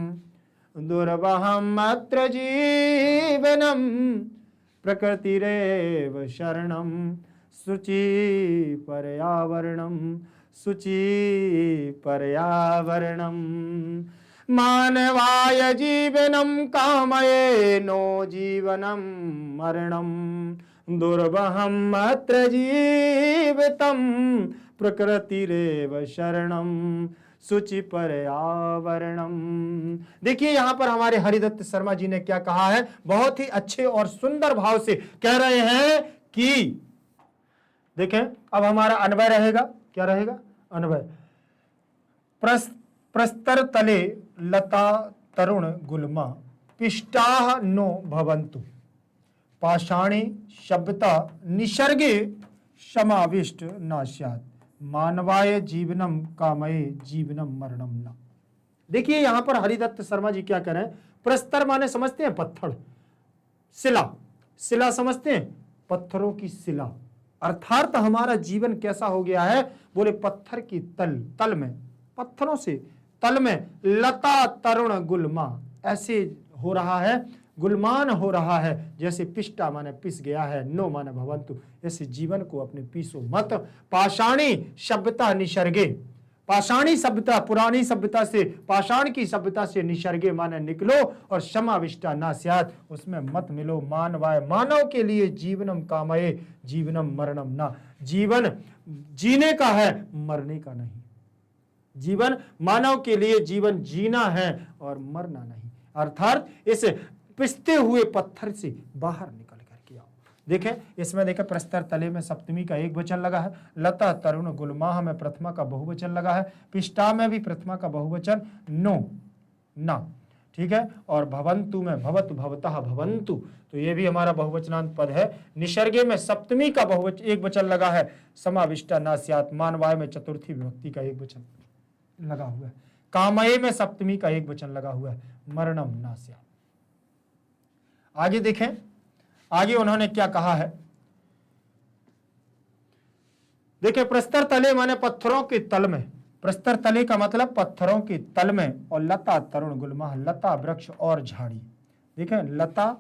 दुर्वहम अत्र जीवनम प्रकृतिरेव शरणम, शुचि पर्यावरणम, शुचि पर्यावरणम, मानवाय जीवनम कामयेनो जीवनम मरणम, दुर्वहम अत्र जीवितम प्रकृतिरेव शरणम, शुचि पर्यावरणम। देखिए यहां पर हमारे हरिदत्त शर्मा जी ने क्या कहा है, बहुत ही अच्छे और सुंदर भाव से कह रहे हैं कि देखें, अब हमारा अन्वय रहेगा, क्या रहेगा, अन्वय। प्रस्तर तले लता तरुण गुल्मा, पिष्टाः नो भवन्तु, पाषाणी शब्दता निसर्गे समाविष्ट न स्यात्, मानवाय जीवनम कामये जीवनम मरणम न। देखिए यहां पर हरिदत्त शर्मा जी क्या कह रहे हैं, प्रस्तर माने समझते हैं पत्थर, शिला, शिला समझते हैं, पत्थरों की शिला, अर्थात हमारा जीवन कैसा हो गया है, बोले पत्थर की तल में, पत्थरों से तल में लता तरुण गुलमा, ऐसे हो रहा है, गुलमान हो रहा है, जैसे पिष्टा माने पिस गया है, नो माने भवंतु, ऐसे जीवन को अपने पीसो मत। पाषाणी सभ्यता निसर्गे, पाषाणी सभ्यता, पुरानी सभ्यता से, पाषाण की सभ्यता से निसर्गे माने निकलो, और समाविष्टा ना स्यात्, उसमें मत मिलो। मानवाय, मानव के लिए जीवनम कामये, जीवनम मरणम ना, जीवन जीने का है, मरने का नहीं। जीवन मानव के लिए जीवन जीना है और मरना नहीं। अर्थात इस पिसते हुए पत्थर से बाहर निकल करके आओ। देखें इसमें, देखें प्रस्तर तले में सप्तमी का एक वचन लगा है, लता तरुण गुलमाह में प्रथमा का बहुवचन लगा है, पिष्टा में भी प्रथमा का बहुवचन नो ना, ठीक है, और भवंतु में भवत भवतः भवंतु, तो ये भी हमारा बहुवचनांत पद है। निसर्गे में सप्तमी का बहुवचन एक वचन लगा है, समाविष्टा ना स्यात्, मानवाय में चतुर्थी विभक्ति का एक वचन लगा हुआ है, कामये में सप्तमी का एक वचन लगा हुआ है, मरणम ना स्यात्। आगे देखें, आगे उन्होंने क्या कहा है, देखें प्रस्तर तले माने पत्थरों के तल में, प्रस्तर तले का मतलब पत्थरों के तल में, और लता तरुण गुलमाह, लता वृक्ष और झाड़ी। देखें लता,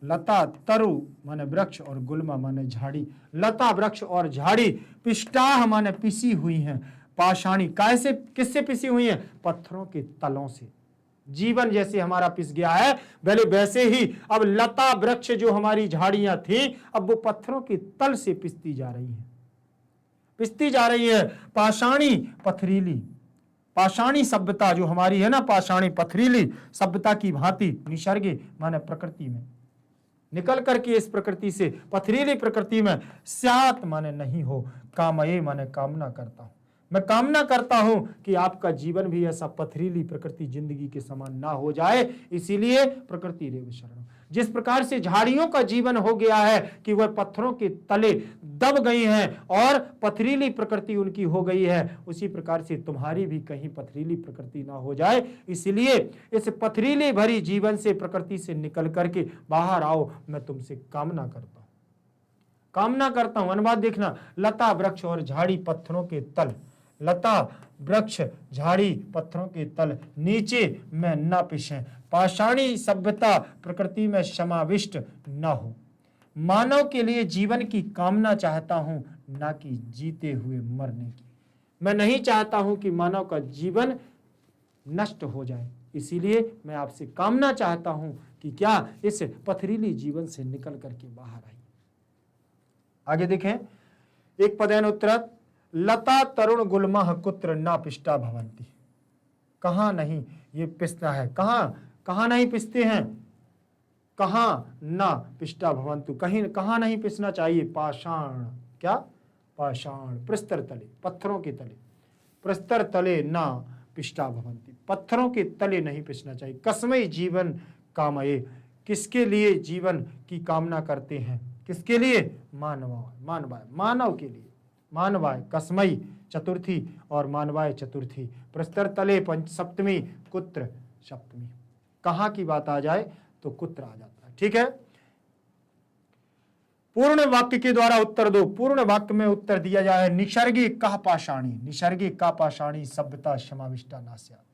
लता तरु माने वृक्ष और गुलमा माने झाड़ी, लता वृक्ष और झाड़ी, पिष्टाह माने पिसी हुई हैं, पाषाणी कैसे, किससे पिसी हुई है, पत्थरों के तलों से। जीवन जैसे हमारा पिस गया है, पहले वैसे ही अब लता वृक्ष जो हमारी झाड़ियां थी, अब वो पत्थरों के तल से पिसती जा रही हैं, पिसती जा रही है। पाषाणी पथरीली, पाषाणी सभ्यता जो हमारी है ना, पाषाणी पथरीली सभ्यता की भांति, निसर्गे माने प्रकृति में, निकल करके इस प्रकृति से, पथरीली प्रकृति में, स्यात् माने नहीं हो, कामये माने कामना करता हूं, मैं कामना करता हूं कि आपका जीवन भी ऐसा पथरीली प्रकृति जिंदगी के समान ना हो जाए, इसीलिए प्रकृति रेव शरणम। जिस प्रकार से झाड़ियों का जीवन हो गया है कि वह पत्थरों के तले दब गई हैं और पथरीली प्रकृति उनकी हो गई है, उसी प्रकार से तुम्हारी भी कहीं पथरीली प्रकृति ना हो जाए, इसलिए इस पथरीली भरी जीवन से, प्रकृति से निकल करके बाहर आओ, मैं तुमसे कामना करता हूं, कामना करता हूं। अनुवाद देखना, लता वृक्ष और झाड़ी पत्थरों के तल, लता वृक्ष झाड़ी पत्थरों के तल, नीचे में न पिसें, पाषाणी सभ्यता प्रकृति में समाविष्ट न हो। मानव के लिए जीवन की कामना चाहता हूं, ना कि जीते हुए मरने की। मैं नहीं चाहता हूं कि मानव का जीवन नष्ट हो जाए, इसीलिए मैं आपसे कामना चाहता हूं कि क्या इस पथरीली जीवन से निकल करके बाहर आइए। आगे देखें, एक पदेन उत्तरत, लता तरुण गुलमाह कुत्र ना पिष्टा भवंती, कहां नहीं ये पिसता है, कहां नहीं पिसते हैं, कहां ना पिष्टा भवंतु, कहीं कहां नहीं पिसना चाहिए, पाषाण, क्या पाषाण, प्रस्तर तले, पत्थरों के तले, प्रस्तर तले ना पिष्टा भवंती, पत्थरों के तले नहीं पिसना चाहिए। कसमय जीवन कामये, किसके लिए जीवन की कामना करते हैं, किसके लिए, मानवाय, मानव के लिए, मानवाय कसमई चतुर्थी और मानवाय चतुर्थी, प्रस्तर तले सप्तमी, कुत्र सप्तमी। कहां की बात आ जाए तो कुत्र आ जाता है, ठीक है। पूर्ण वाक्य के द्वारा उत्तर दो, पूर्ण वाक्य में उत्तर दिया जाए, निसर्गे का पाषाणी, निसर्गे का पाषाणी सभ्यता समाविष्टा ना स्यात्,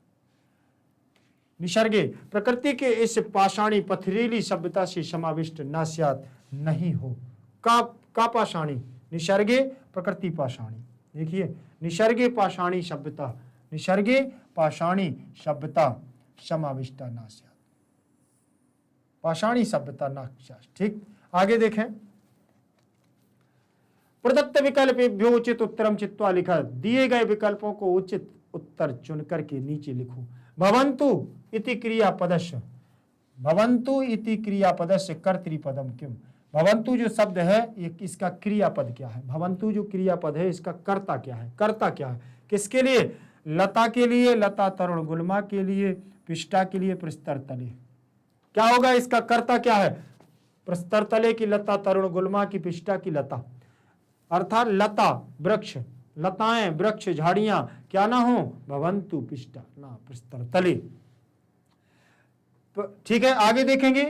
निसर्गे प्रकृति के इस पाषाणी पथरीली सभ्यता से समाविष्ट ना स्यात्, नहीं हो, का पाषाणी, निसर्गे प्रकृति पाषाणी, देखिए निसर्गे पाषाणी सभ्यता, निसर्गे पाषाणी सभ्यता समाविष्टा ना स्यात्, पाषाणी सभ्यता ना स्यात्, ठीक। आगे देखें, प्रदत्त विकल्पेभ्यो उचित उत्तरम चित्वा लिखा, दिए गए विकल्पों को उचित उत्तर चुन करके नीचे लिखो। भवन्तु इति क्रियापदस्य, भवन्तु इति क्रियापदस्य कर्तृपदम किम, भवन्तु जो शब्द है ये इसका क्रियापद क्या है, भवन्तु जो क्रियापद है इसका कर्ता क्या है, कर्ता क्या है, किसके लिए, लता के लिए, लता तरुण गुलमा के लिए, पिष्टा के लिए, प्रस्तर तले, क्या होगा इसका कर्ता क्या है, प्रस्तर तले की लता, तरुण गुलमा की, पिष्टा की लता, अर्थात लता वृक्ष, लताएं वृक्ष झाड़ियां क्या ना हो, भवन्तु पिष्टा ना प्रस्तर तले, ठीक है। आगे देखेंगे,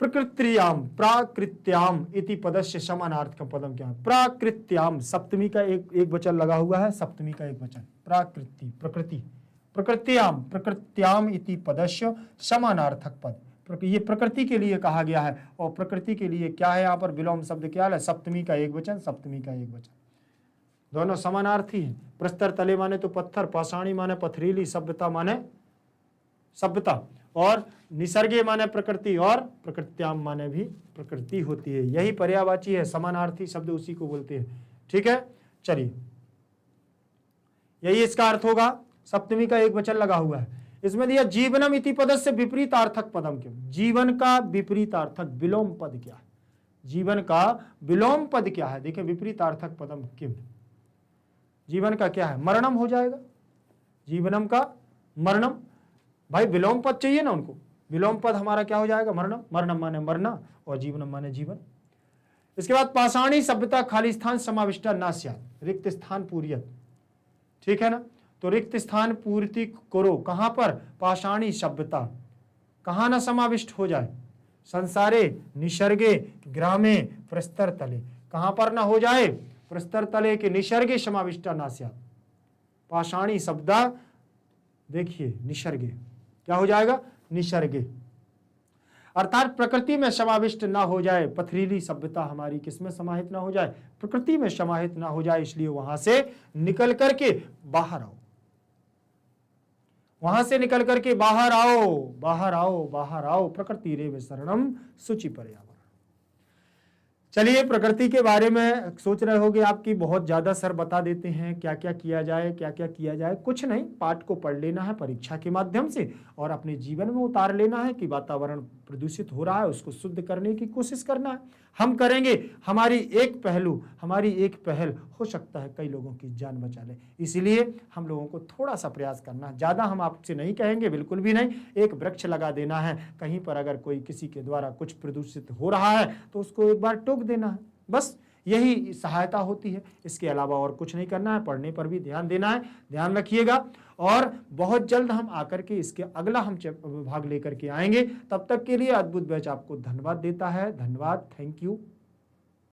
प्रकृत्याम, प्राकृत्याम इति पदस्य समानार्थकम पदम क्या है? प्राकृत्याम, सप्तमी का एक वचन लगा हुआ है, सप्तमी का एक वचन, प्राकृति, प्रकृति, प्रकृत्याम, प्रकृत्याम इति पदस्य समानार्थक पद, ये प्रकृति के लिए कहा गया है। और प्रकृति के लिए क्या है यहाँ पर? विलोम शब्द क्या है? सप्तमी का एक वचन, सप्तमी का एक वचन, दोनों समानार्थी हैं। प्रस्तर तले माने तो पत्थर, पाषाणी माने पथरीली, सभ्यता माने सभ्यता, और निसर्गे माने प्रकृति, और प्रकृत्याम माने भी प्रकृति होती है। यही पर्यायवाची है, समानार्थी शब्द उसी को बोलते हैं। ठीक है, चलिए, यही इसका अर्थ होगा। सप्तमी का एक वचन लगा हुआ है। इसमें दिया जीवनम इति पदस्य विपरीतार्थक पदम क्यों? जीवन का विपरीतार्थक विलोम पद क्या है? जीवन का विलोम पद क्या है? देखिए, विपरीतार्थक पदम किम, जीवन का क्या है? मरणम हो जाएगा, जीवनम का मरणम। भाई विलोम पद चाहिए ना उनको, विलोम पद हमारा क्या हो जाएगा? मरणम, मरणम माने मरना, और जीवनम माने जीवन। इसके बाद पाषाणी सभ्यता खाली स्थान समाविष्टा ना स्यात्, रिक्त स्थान पूर्यत। ठीक है ना, तो रिक्त स्थान पूर्ति करो, कहां पर? पाषाणी सभ्यता, कहां ना समाविष्ट हो जाए? संसारे, निसर्गे, ग्रामे, प्रस्तर तले, कहां पर ना हो जाए? प्रस्तर तले के निसर्गे समाविष्टा ना स्यात्। पाषाणी शब्दा, देखिए निसर्गे क्या हो जाएगा? निसर्गे, अर्थात प्रकृति में समाविष्ट ना हो जाए। पथरीली सभ्यता हमारी किसमें समाहित ना हो जाए? प्रकृति में समाहित ना हो जाए, इसलिए वहां से निकल करके बाहर आओ, वहां से निकल करके बाहर आओ, बाहर आओ, बाहर आओ। प्रकृति रेव शरणम शुचि पर्यावरण। चलिए, प्रकृति के बारे में सोच रहे होगे आपकी बहुत ज्यादा सर बता देते हैं क्या क्या किया जाए, क्या क्या किया जाए। कुछ नहीं, पाठ को पढ़ लेना है परीक्षा के माध्यम से और अपने जीवन में उतार लेना है कि वातावरण प्रदूषित हो रहा है, उसको शुद्ध करने की कोशिश करना है। हम करेंगे, हमारी एक पहलू, हमारी एक पहल हो सकता है कई लोगों की जान बचा ले। इसीलिए हम लोगों को थोड़ा सा प्रयास करना है। ज़्यादा हम आपसे नहीं कहेंगे, बिल्कुल भी नहीं। एक वृक्ष लगा देना है, कहीं पर अगर कोई किसी के द्वारा कुछ प्रदूषित हो रहा है तो उसको एक बार टोक देना है, बस यही सहायता होती है। इसके अलावा और कुछ नहीं करना है। पढ़ने पर भी ध्यान देना है, ध्यान रखिएगा। और बहुत जल्द हम आकर के इसके अगला हम भाग लेकर के आएंगे। तब तक के लिए अद्भुत बैच आपको धन्यवाद देता है। धन्यवाद, थैंक यू।